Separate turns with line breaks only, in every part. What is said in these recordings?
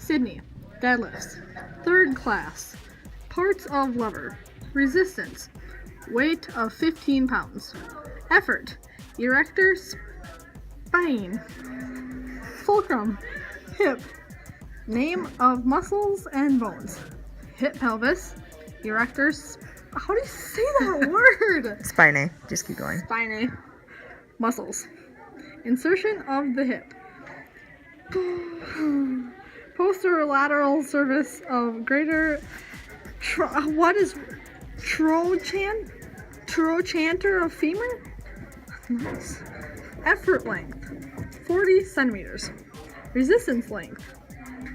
Sydney, deadlifts. Third class. Parts of lever. Resistance, weight of 15 pounds. Effort, erector spine. Fulcrum, hip. Name of muscles and bones. Hip pelvis, erector how do you say that word?
Spine. Just keep going.
Spine. Muscles. Insertion of the hip. Posterolateral surface of greater what is trochanter of femur? Nice. Effort length 40 centimeters. Resistance length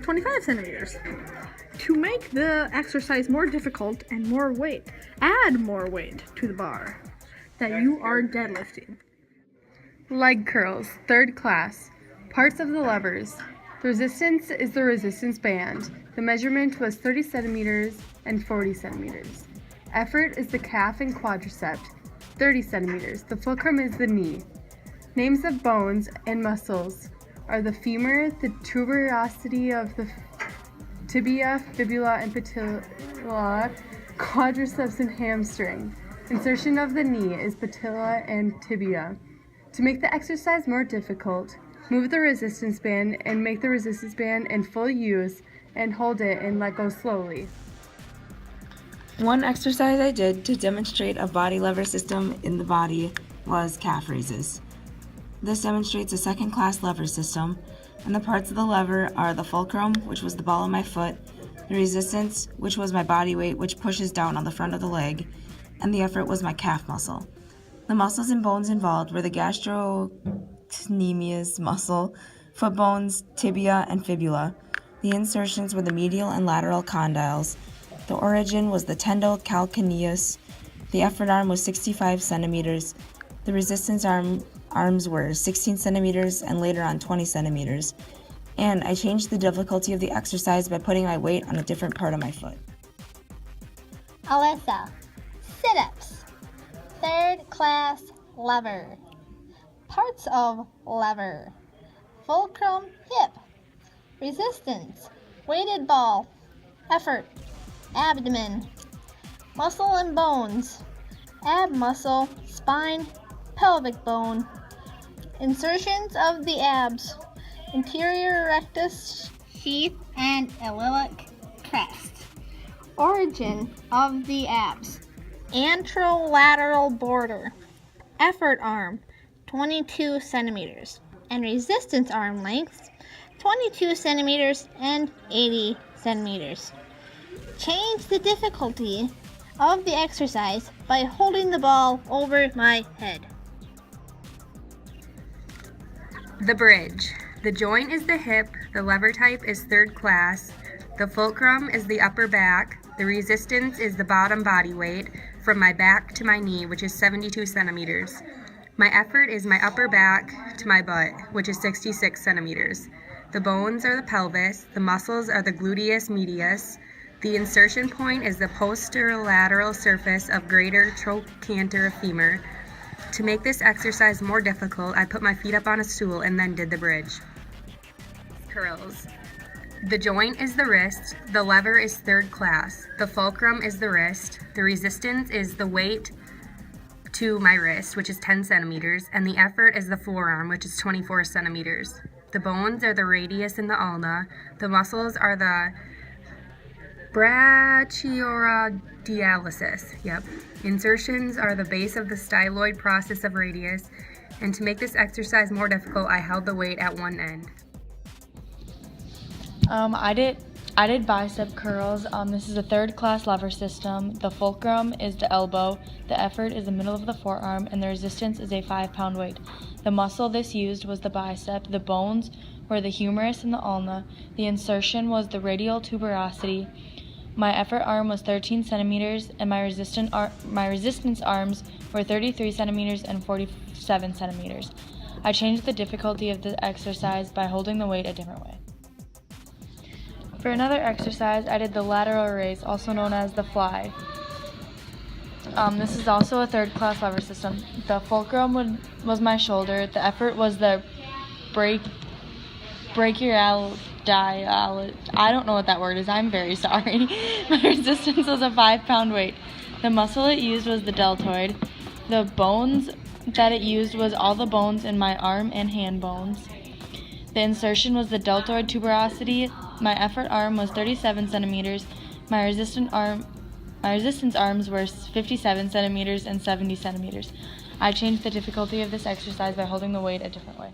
25 centimeters. To make the exercise more difficult and more weight, add more weight to the bar that you are deadlifting.
Leg curls, third class. Parts of the levers. The resistance is the resistance band. The measurement was 30 centimeters and 40 centimeters. Effort is the calf and quadricep, 30 centimeters. The fulcrum is the knee. Names of bones and muscles are the femur, the tuberosity of the tibia, fibula, and patella, quadriceps, and hamstring. Insertion of the knee is patella and tibia. To make the exercise more difficult, move the resistance band and make the resistance band in full use and hold it and let go slowly.
One exercise I did to demonstrate a body lever system in the body was calf raises. This demonstrates a second-class lever system, and the parts of the lever are the fulcrum, which was the ball of my foot, the resistance, which was my body weight, which pushes down on the front of the leg, and the effort was my calf muscle. The muscles and bones involved were the gastrocnemius muscle, foot bones, tibia, and fibula. The insertions were the medial and lateral condyles. The origin was the tendocalcaneus. The effort arm was 65 centimeters. The resistance arms were 16 centimeters and later on 20 centimeters. And I changed the difficulty of the exercise by putting my weight on a different part of my foot.
Alyssa, sit-ups. Third class lever. Parts of lever. Fulcrum, hip. Resistance, weighted ball. Effort, abdomen. Muscle and bones. Ab muscle, spine, pelvic bone. Insertions of the abs. Interior rectus sheath and iliac crest. Origin of the abs. Anterolateral border. Effort arm 22 centimeters and resistance arm length 22 centimeters and 80 centimeters. Change the difficulty of the exercise by holding the ball over my head.
The bridge. The joint is the hip, the lever type is third class, the fulcrum is the upper back, the resistance is the bottom body weight from my back to my knee, which is 72 centimeters. My effort is my upper back to my butt, which is 66 centimeters. The bones are the pelvis, the muscles are the gluteus medius, the insertion point is the posterolateral surface of greater trochanter of femur. To make this exercise more difficult, I put my feet up on a stool and then did the bridge. Curls. The joint is the wrist, the lever is third class, the fulcrum is the wrist, the resistance is the weight to my wrist, which is 10 centimeters, and the effort is the forearm, which is 24 centimeters. The bones are the radius and the ulna, the muscles are the brachioradialis. Insertions are the base of the styloid process of radius, and to make this exercise more difficult, I held the weight at one end.
I did bicep curls. This is a third class lever system. The fulcrum is the elbow, the effort is the middle of the forearm, and the resistance is a 5-pound weight. The muscle this used was the bicep. The bones were the humerus and the ulna. The insertion was the radial tuberosity. My effort arm was 13 centimeters, and my resistance arms were 33 centimeters and 47 centimeters. I changed the difficulty of the exercise by holding the weight a different way. For another exercise, I did the lateral raise, also known as the fly. This is also a third class lever system. The fulcrum was my shoulder. The effort was the brachioradialis. I don't know what that word is. I'm very sorry. My resistance was a 5-pound weight. The muscle it used was the deltoid. The bones that it used was all the bones in my arm and hand bones. The insertion was the deltoid tuberosity. My effort arm was 37 centimeters. My resistance arms were 57 centimeters and 70 centimeters. I changed the difficulty of this exercise by holding the weight a different way.